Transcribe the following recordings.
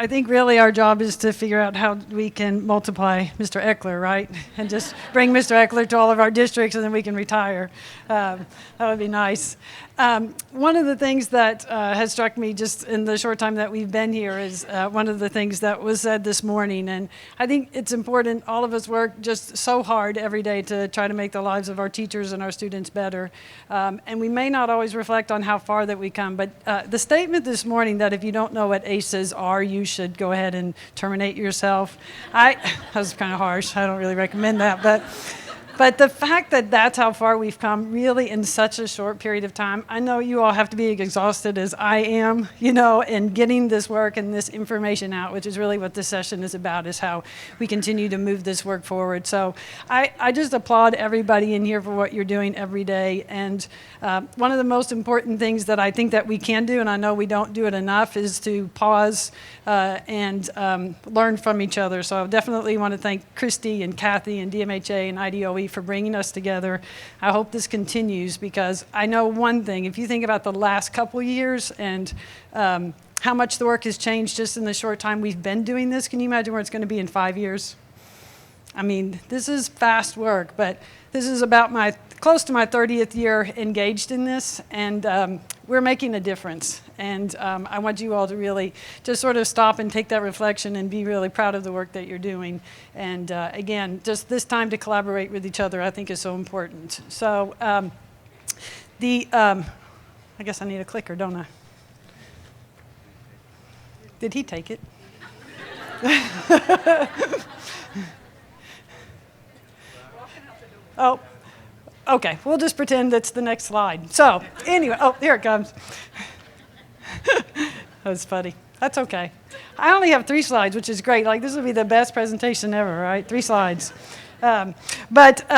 I think really our job is to figure out how we can multiply Mr. Eckler, right? And just bring Mr. Eckler to all of our districts and then we can retire. That would be nice. One of the things that has struck me just in the short time that we've been here is one of the things that was said this morning. And I think it's important, all of us work just so hard every day to try to make the lives of our teachers and our students better. And we may not always reflect on how far that we come. But the statement this morning that if you don't know what ACEs are, you should go ahead and terminate yourself. That was kind of harsh. I don't really recommend that. But the fact that that's how far we've come really in such a short period of time, I know you all have to be exhausted as I am, in getting this work and this information out, which is really what this session is about, is how we continue to move this work forward. So I just applaud everybody in here for what you're doing every day. And one of the most important things that I think that we can do, and I know we don't do it enough, is to pause and learn from each other. So I definitely want to thank Christy and Kathy and DMHA and IDOE for bringing us together. I hope this continues because I know one thing. If you think about the last couple years and how much the work has changed just in the short time we've been doing this, can you imagine where it's going to be in 5 years? I mean, this is fast work, but this is about close to my 30th year engaged in this, and we're making a difference. And I want you all to really just sort of stop and take that reflection and be really proud of the work that you're doing. And again, just this time to collaborate with each other I think is so important. So I guess I need a clicker, don't I? Did he take it? Oh. Okay, we'll just pretend it's the next slide. So, anyway, here it comes. That was funny. That's okay. I only have 3 slides, which is great. Like, this will be the best presentation ever, right? 3 slides. So what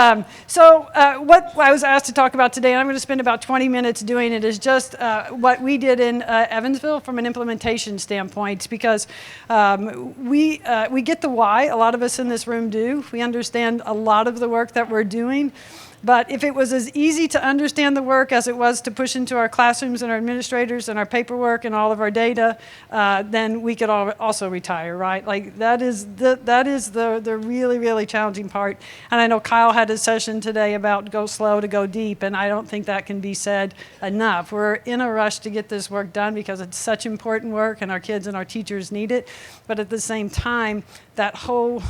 I was asked to talk about today, and I'm going to spend about 20 minutes doing it, is just what we did in Evansville from an implementation standpoint, because we get the why. A lot of us in this room do. We understand a lot of the work that we're doing. But if it was as easy to understand the work as it was to push into our classrooms and our administrators and our paperwork and all of our data, then we could also retire, right? Like that is the really, really challenging part. And I know Kyle had a session today about go slow to go deep, and I don't think that can be said enough. We're in a rush to get this work done because it's such important work and our kids and our teachers need it. But at the same time, that whole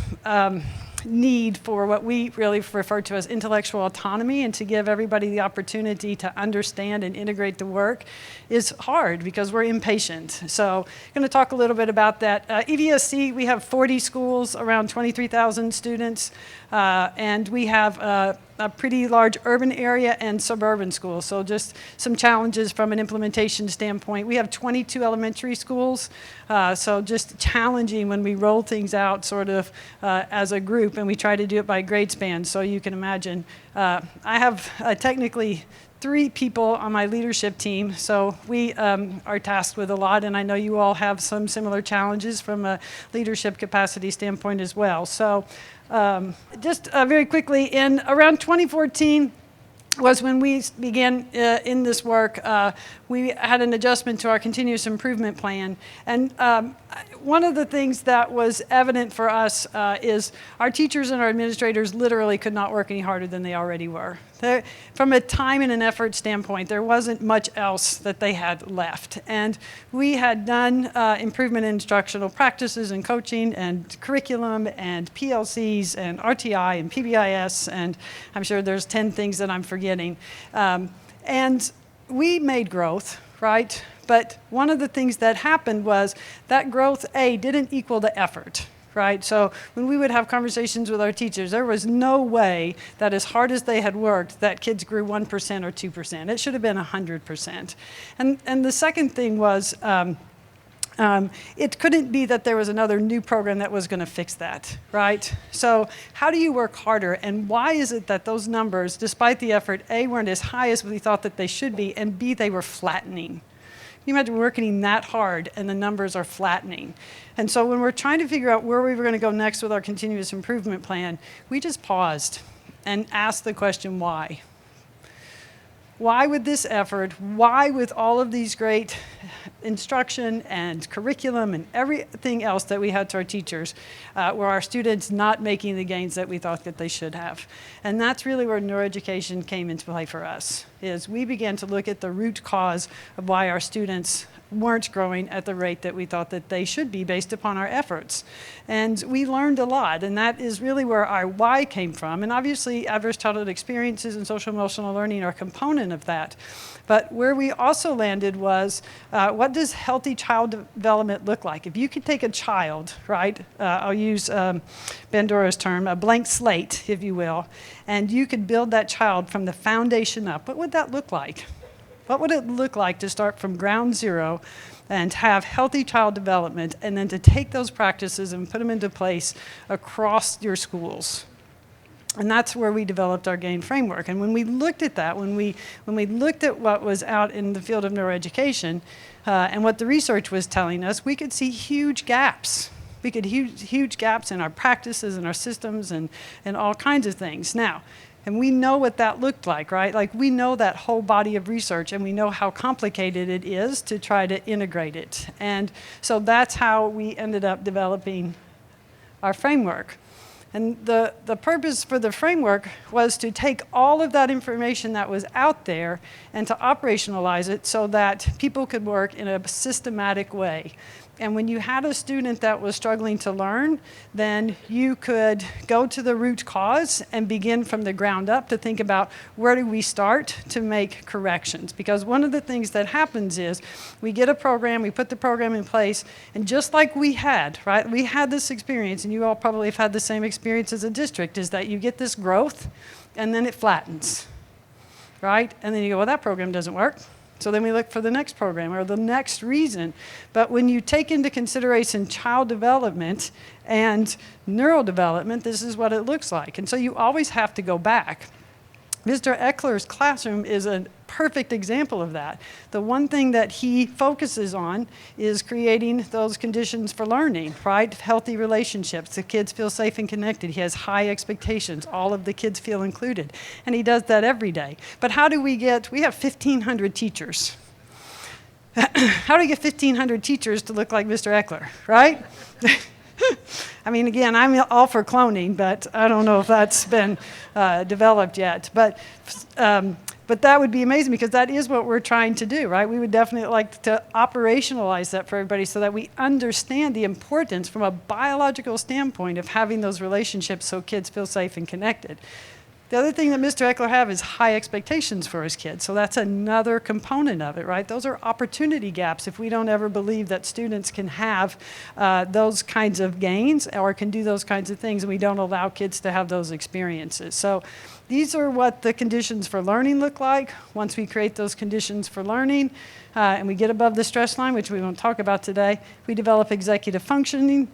need for what we really refer to as intellectual autonomy and to give everybody the opportunity to understand and integrate the work is hard because we're impatient. So I'm going to talk a little bit about that. EVSC, we have 40 schools, around 23,000 students, and we have a pretty large urban area and suburban schools. So just some challenges from an implementation standpoint. We have 22 elementary schools, so just challenging when we roll things out sort of as a group, and we try to do it by grade span. So you can imagine, I have technically 3 people on my leadership team, so we are tasked with a lot, and I know you all have some similar challenges from a leadership capacity standpoint as well. So just very quickly, in around 2014 was when we began in this work. We had an adjustment to our continuous improvement plan. And one of the things that was evident for us is our teachers and our administrators literally could not work any harder than they already were. From a time and an effort standpoint, there wasn't much else that they had left. And we had done improvement in instructional practices and coaching and curriculum and PLCs and RTI and PBIS, and I'm sure there's 10 things that I'm forgetting. And we made growth, right? But one of the things that happened was that growth, didn't equal the effort. Right? So when we would have conversations with our teachers, there was no way that as hard as they had worked, that kids grew 1% or 2%. It should have been 100%. And the second thing was, it couldn't be that there was another new program that was going to fix that, right? So how do you work harder, and why is it that those numbers, despite the effort, A, weren't as high as we thought that they should be, and B, they were flattening? Can you imagine working that hard and the numbers are flattening? And so when we're trying to figure out where we were going to go next with our continuous improvement plan, we just paused and asked the question, why? Why with this effort? Why with all of these great instruction and curriculum and everything else that we had to our teachers, were our students not making the gains that we thought that they should have. And that's really where neuroeducation came into play for us, is we began to look at the root cause of why our students weren't growing at the rate that we thought that they should be based upon our efforts. And we learned a lot, and that is really where our why came from. And obviously, adverse childhood experiences and social emotional learning are a component of that. But where we also landed was, what does healthy child development look like? If you could take a child, right, I'll use Bandura's term, a blank slate, if you will, and you could build that child from the foundation up, what would that look like? What would it look like to start from ground zero and have healthy child development, and then to take those practices and put them into place across your schools? And that's where we developed our GAIN framework. And when we looked at that, when we looked at what was out in the field of neuroeducation and what the research was telling us, we could see huge gaps. We could huge gaps in our practices and our systems and all kinds of things. Now, and we know what that looked like, right? Like, we know that whole body of research, and we know how complicated it is to try to integrate it. And so that's how we ended up developing our framework. And the purpose for the framework was to take all of that information that was out there and to operationalize it so that people could work in a systematic way. And when you had a student that was struggling to learn, then you could go to the root cause and begin from the ground up to think about, where do we start to make corrections? Because one of the things that happens is we get a program, we put the program in place, and just like we had, right? We had this experience, and you all probably have had the same experience as a district, is that you get this growth and then it flattens, right? And then you go, well, that program doesn't work. So then we look for the next program or the next reason. But when you take into consideration child development and neurodevelopment, this is what it looks like. And so you always have to go back. Mr. Eckler's classroom is a perfect example of that. The one thing that he focuses on is creating those conditions for learning, right? Healthy relationships. The kids feel safe and connected. He has high expectations. All of the kids feel included. And he does that every day. But how do we have 1,500 teachers. How do we get 1,500 teachers to look like Mr. Eckler, right? I mean, again, I'm all for cloning, but I don't know if that's been developed yet. But that would be amazing, because that is what we're trying to do, right? We would definitely like to operationalize that for everybody so that we understand the importance from a biological standpoint of having those relationships so kids feel safe and connected. The other thing that Mr. Eckler have is high expectations for his kids. So that's another component of it, right? Those are opportunity gaps if we don't ever believe that students can have those kinds of gains or can do those kinds of things, and we don't allow kids to have those experiences. So these are what the conditions for learning look like. Once we create those conditions for learning and we get above the stress line, which we won't talk about today, we develop executive functioning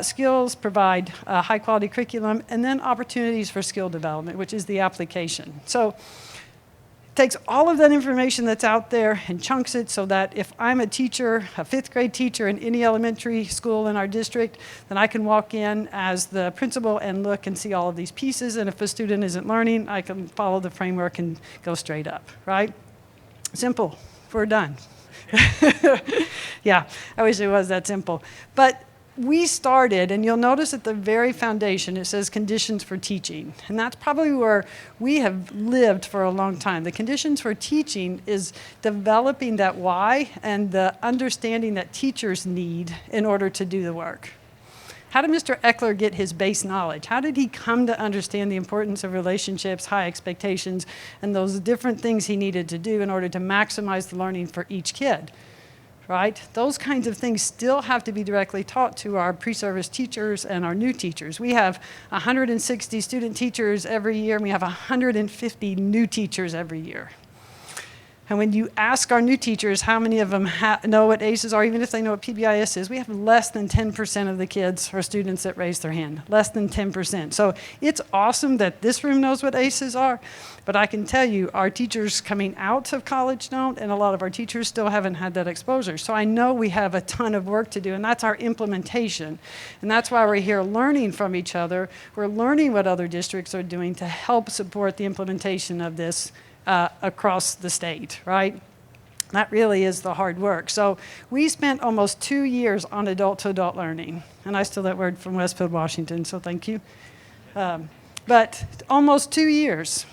skills, provide high quality curriculum, and then opportunities for skill development, which is the application. So it takes all of that information that's out there and chunks it so that if I'm a teacher, a 5th grade teacher in any elementary school in our district, then I can walk in as the principal and look and see all of these pieces. And if a student isn't learning, I can follow the framework and go straight up, right? Simple. We're done. Yeah, I wish it was that simple. But we started, and you'll notice at the very foundation it says conditions for teaching. And that's probably where we have lived for a long time. The conditions for teaching is developing that why and the understanding that teachers need in order to do the work. How did Mr. Eckler get his base knowledge? How did he come to understand the importance of relationships, high expectations, and those different things he needed to do in order to maximize the learning for each kid? Right? Those kinds of things still have to be directly taught to our pre-service teachers and our new teachers. We have 160 student teachers every year, and we have 150 new teachers every year. And when you ask our new teachers how many of them know what ACEs are, even if they know what PBIS is, we have less than 10% of the kids or students that raise their hand, less than 10%. So it's awesome that this room knows what ACEs are, but I can tell you our teachers coming out of college don't, and a lot of our teachers still haven't had that exposure. So I know we have a ton of work to do, and that's our implementation. And that's why we're here learning from each other. We're learning what other districts are doing to help support the implementation of this across the state, right? That really is the hard work. So we spent almost 2 years on adult-to-adult learning. And I steal that word from Westfield, Washington, so thank you. But almost 2 years,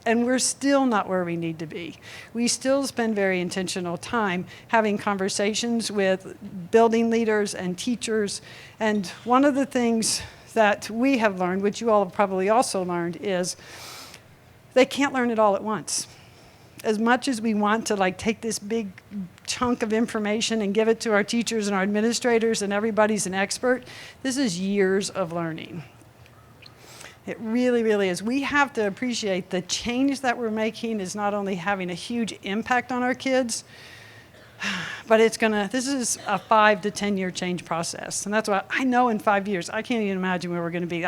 and we're still not where we need to be. We still spend very intentional time having conversations with building leaders and teachers. And one of the things that we have learned, which you all have probably also learned, is they can't learn it all at once. As much as we want to take this big chunk of information and give it to our teachers and our administrators and everybody's an expert, this is years of learning. It really, really is. We have to appreciate the change that we're making is not only having a huge impact on our kids, but this is a 5 to 10 year change process. And that's why I know in 5 years, I can't even imagine where we're going to be.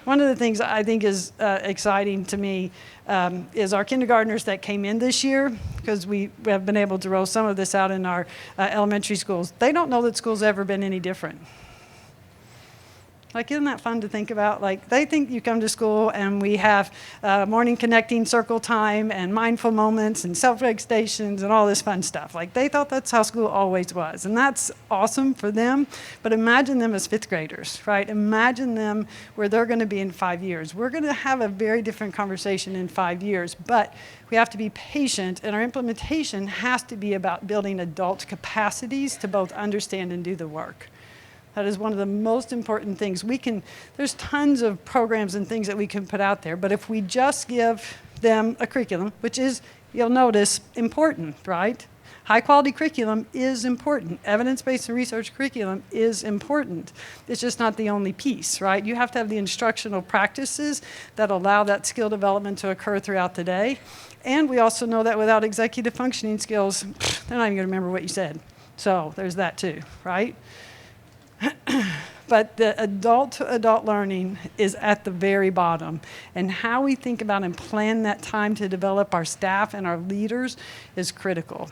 One of the things I think is exciting to me is our kindergartners that came in this year, because we have been able to roll some of this out in our elementary schools. They don't know that school's ever been any different. Isn't that fun to think about? They think you come to school and we have morning connecting circle time and mindful moments and self-reg stations and all this fun stuff. They thought that's how school always was. And that's awesome for them. But imagine them as 5th graders, right? Imagine them where they're going to be in 5 years. We're going to have a very different conversation in 5 years. But we have to be patient, and our implementation has to be about building adult capacities to both understand and do the work. That is one of the most important things. There's tons of programs and things that we can put out there, but if we just give them a curriculum, which is, you'll notice, important, right? High quality curriculum is important. Evidence-based and research curriculum is important. It's just not the only piece, right? You have to have the instructional practices that allow that skill development to occur throughout the day. And we also know that without executive functioning skills, they're not even going to remember what you said. So there's that too, right? But the adult-to-adult learning is at the very bottom. And how we think about and plan that time to develop our staff and our leaders is critical.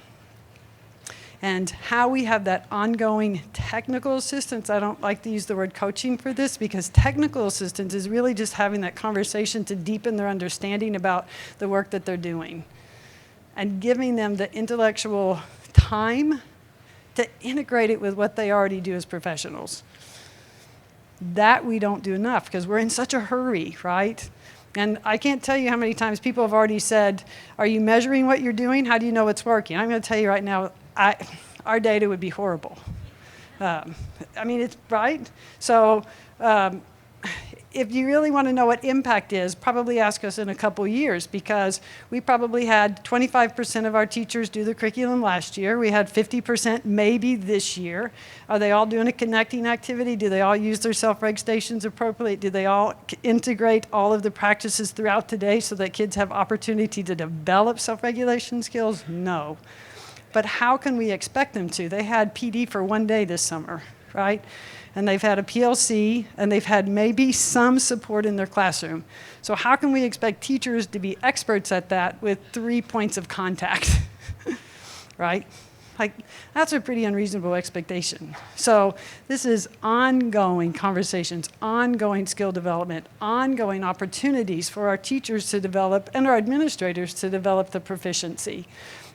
And how we have that ongoing technical assistance, I don't like to use the word coaching for this, because technical assistance is really just having that conversation to deepen their understanding about the work that they're doing. And giving them the intellectual time to integrate it with what they already do as professionals. That we don't do enough because we're in such a hurry, right? And I can't tell you how many times people have already said, are you measuring what you're doing? How do you know it's working? I'm going to tell you right now, our data would be horrible. It's right. So if you really want to know what impact is, probably ask us in a couple years, because we probably had 25% of our teachers do the curriculum last year. We had 50% maybe this year. Are they all doing a connecting activity? Do they all use their self-reg stations appropriately? Do they all integrate all of the practices throughout the day so that kids have opportunity to develop self-regulation skills? No. But how can we expect them to? They had PD for 1 day this summer, right? And they've had a PLC, and they've had maybe some support in their classroom. So how can we expect teachers to be experts at that with 3 points of contact, right? That's a pretty unreasonable expectation. So this is ongoing conversations, ongoing skill development, ongoing opportunities for our teachers to develop and our administrators to develop the proficiency.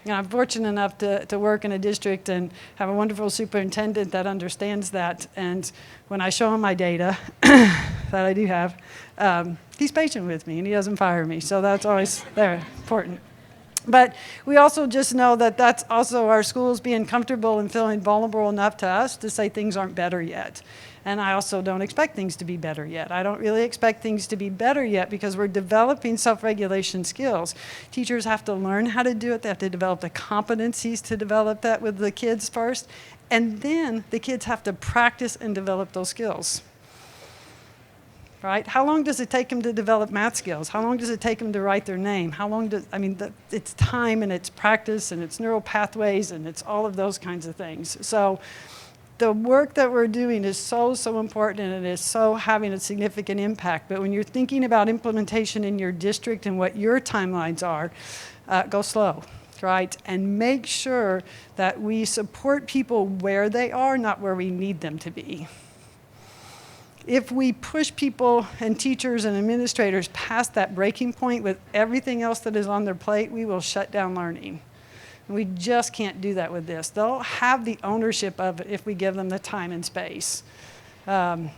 I'm fortunate enough to work in a district and have a wonderful superintendent that understands that. And when I show him my data that I do have, he's patient with me and he doesn't fire me. So that's always important. But we also just know that that's also our schools being comfortable and feeling vulnerable enough to us to say things aren't better yet. And I also don't expect things to be better yet. I don't really expect things to be better yet because we're developing self-regulation skills. Teachers have to learn how to do it. They have to develop the competencies to develop that with the kids first. And then the kids have to practice and develop those skills. Right? How long does it take them to develop math skills? How long does it take them to write their name? How long does, it's time and it's practice and it's neural pathways and it's all of those kinds of things. So the work that we're doing is so important, and it is so having a significant impact. But when you're thinking about implementation in your district and what your timelines are, go slow, right? And make sure that we support people where they are, not where we need them to be. If we push people and teachers and administrators past that breaking point with everything else that is on their plate, we will shut down learning. And we just can't do that with this. They'll have the ownership of it if we give them the time and space. And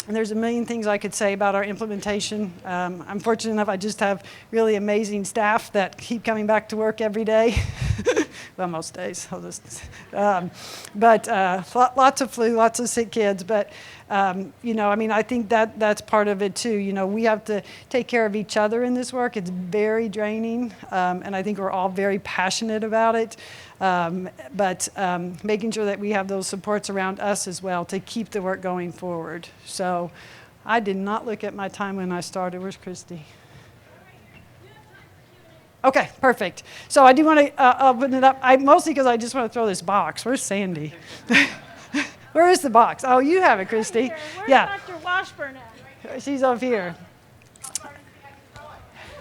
there's a million things I could say about our implementation. I'm fortunate enough, I just have really amazing staff that keep coming back to work every day. Well, most days. But lots of flu, lots of sick kids. But, I think that's part of it too. We have to take care of each other in this work. It's very draining, and I think we're all very passionate about it. But making sure that we have those supports around us as well to keep the work going forward. So I did not look at my time when I started. Where's Christy? Okay, perfect. So I do want to open it up, mostly because I just want to throw this box. Where's Sandy? Where is the box? Oh, you have it, Christy. Where's Yeah. Dr. Washburn at? She's over here.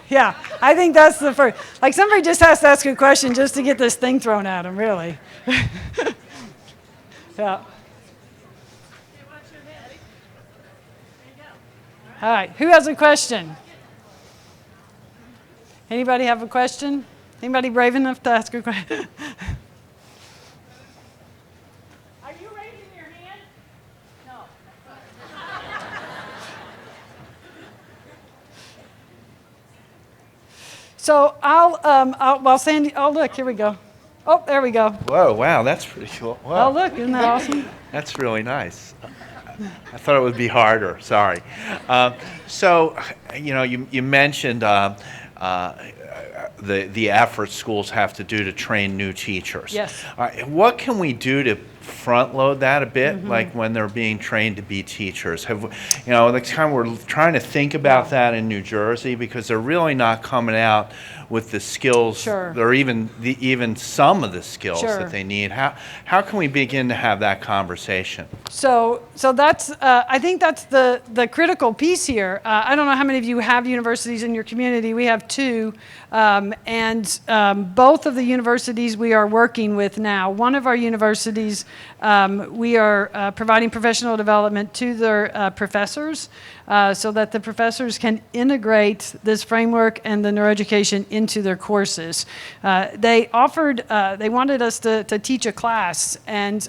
Yeah, I think that's the first. Like, somebody just has to ask a question just to get this thing thrown at them, really. Yeah. All right, who has a question? Anybody have a question? Anybody brave enough to ask a question? Are you raising your hand? No. So while Sandy, oh, look, here we go. Oh, there we go. Whoa, wow, that's pretty cool. Whoa. Oh, look, isn't that awesome? That's really nice. I thought it would be harder, sorry. So, you mentioned the effort schools have to do to train new teachers. Yes. What can we do to front load that a bit, like when they're being trained to be teachers? We're trying to think about that in New Jersey because they're really not coming out with the skills, Sure. or even some of the skills Sure. that they need. How can we begin to have that conversation? So that's I think that's the critical piece here. I don't know how many of you have universities in your community. We have two, and both of the universities we are working with now. One of our universities, we are providing professional development to their professors so that the professors can integrate this framework and the neuroeducation into their courses. They wanted us to teach a class, and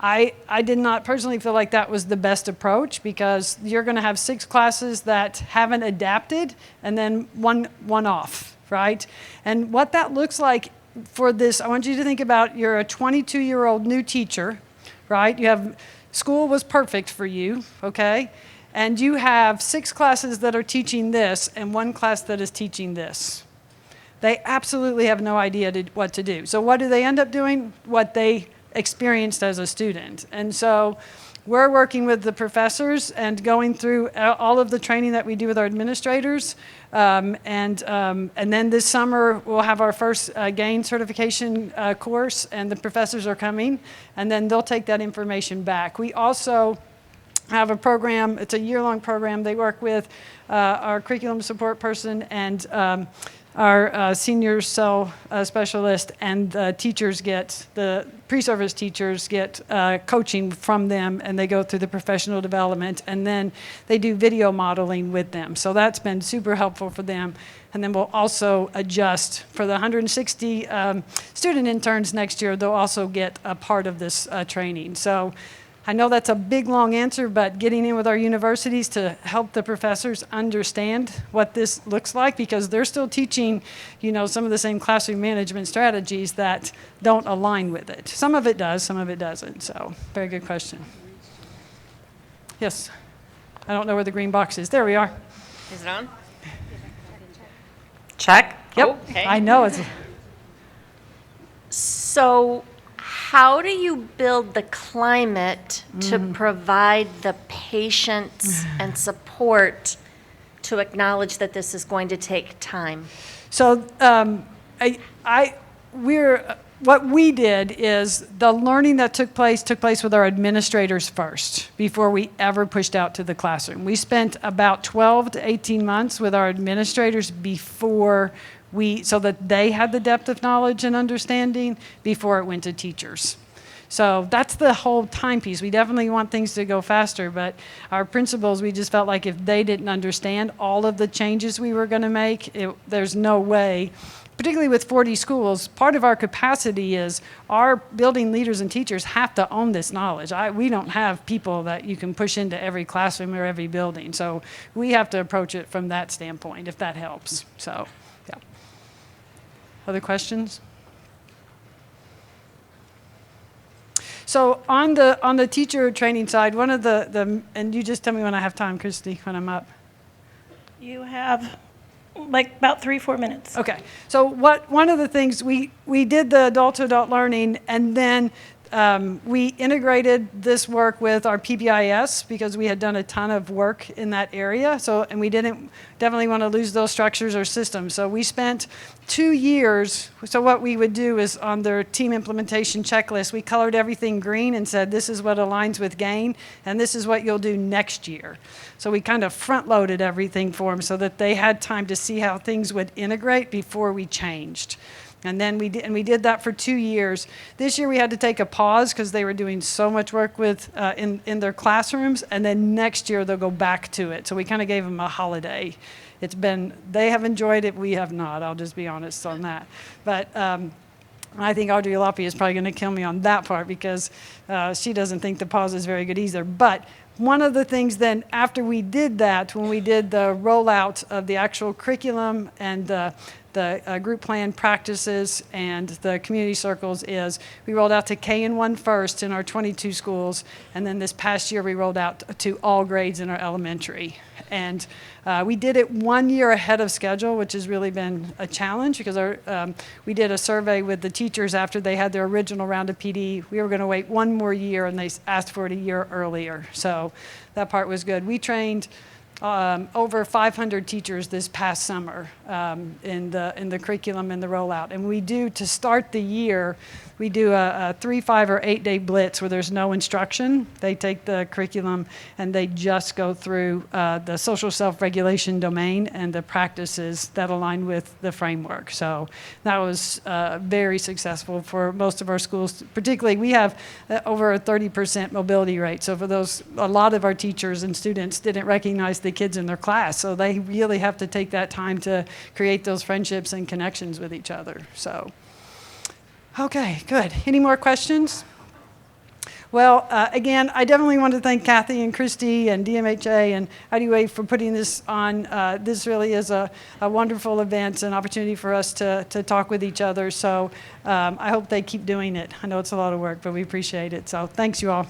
I did not personally feel like that was the best approach because you're going to have 6 classes that haven't adapted and then one off, right? And what that looks like for this, I want you to think about you're a 22-year-old new teacher, right? School was perfect for you, okay? And you have 6 classes that are teaching this and 1 class that is teaching this. They absolutely have no idea what to do. So what do they end up doing? What they experienced as a student. And so we're working with the professors and going through all of the training that we do with our administrators. And then this summer we'll have our first GAIN certification course, and the professors are coming, and then they'll take that information back. We also have a program, it's a year-long program. They work with our curriculum support person and our senior cell specialist, and the pre-service teachers get coaching from them, and they go through the professional development, and then they do video modeling with them. So that's been super helpful for them. And then we'll also adjust for the 160 student interns next year. They'll also get a part of this training. So I know that's a big, long answer, but getting in with our universities to help the professors understand what this looks like, because they're still teaching, some of the same classroom management strategies that don't align with it. Some of it does, some of it doesn't. So, very good question. Yes. I don't know where the green box is. There we are. Is it on? Check. Yep. Okay. I know it's. So, how do you build the climate to provide the patience and support to acknowledge that this is going to take time? So what we did is the learning that took place with our administrators first before we ever pushed out to the classroom. We spent about 12 to 18 months with our administrators so that they had the depth of knowledge and understanding before it went to teachers. So that's the whole time piece. We definitely want things to go faster, but our principals, we just felt like if they didn't understand all of the changes we were going to make, there's no way. Particularly with 40 schools, part of our capacity is our building leaders and teachers have to own this knowledge. We don't have people that you can push into every classroom or every building. So we have to approach it from that standpoint, if that helps. So, yeah. Other questions? So on the teacher training side, one of and you just tell me when I have time, Christy, when I'm up. You have like about 3-4 minutes. Okay. So one of the things we did the adult-to-adult learning, and then we integrated this work with our PBIS because we had done a ton of work in that area. So, and we didn't definitely want to lose those structures or systems. So we spent 2 years. So what we would do is on their team implementation checklist, we colored everything green and said, this is what aligns with GAIN, and this is what you'll do next year. So we kind of front-loaded everything for them so that they had time to see how things would integrate before we changed. And then we did that for 2 years. This year we had to take a pause because they were doing so much work with in their classrooms, and then next year they'll go back to it. So we kind of gave them a holiday. They have enjoyed it, we have not. I'll just be honest on that. But I think Audrey Loppy is probably going to kill me on that part because she doesn't think the pause is very good either. But one of the things then after we did that, when we did the rollout of the actual curriculum and the group plan practices and the community circles, is we rolled out to K-1 first in our 22 schools, and then this past year we rolled out to all grades in our elementary. And we did it 1 year ahead of schedule, which has really been a challenge because we did a survey with the teachers after they had their original round of PD. We were going to wait 1 more year, and they asked for it a year earlier. So that part was good. We trained over 500 teachers this past summer in the curriculum and the rollout. And we do, to start the year, we do a 3, 5, or 8 day blitz where there's no instruction. They take the curriculum and they just go through the social self-regulation domain and the practices that align with the framework. So that was very successful for most of our schools. Particularly, we have over a 30% mobility rate. So for those, a lot of our teachers and students didn't recognize the kids in their class. So they really have to take that time to create those friendships and connections with each other. So. Okay, good. Any more questions? Well, again, I definitely want to thank Kathy and Christy and DMHA and IDWA for putting this on. This really is a wonderful event, an opportunity for us to talk with each other. So I hope they keep doing it. I know it's a lot of work, but we appreciate it. So thanks, you all.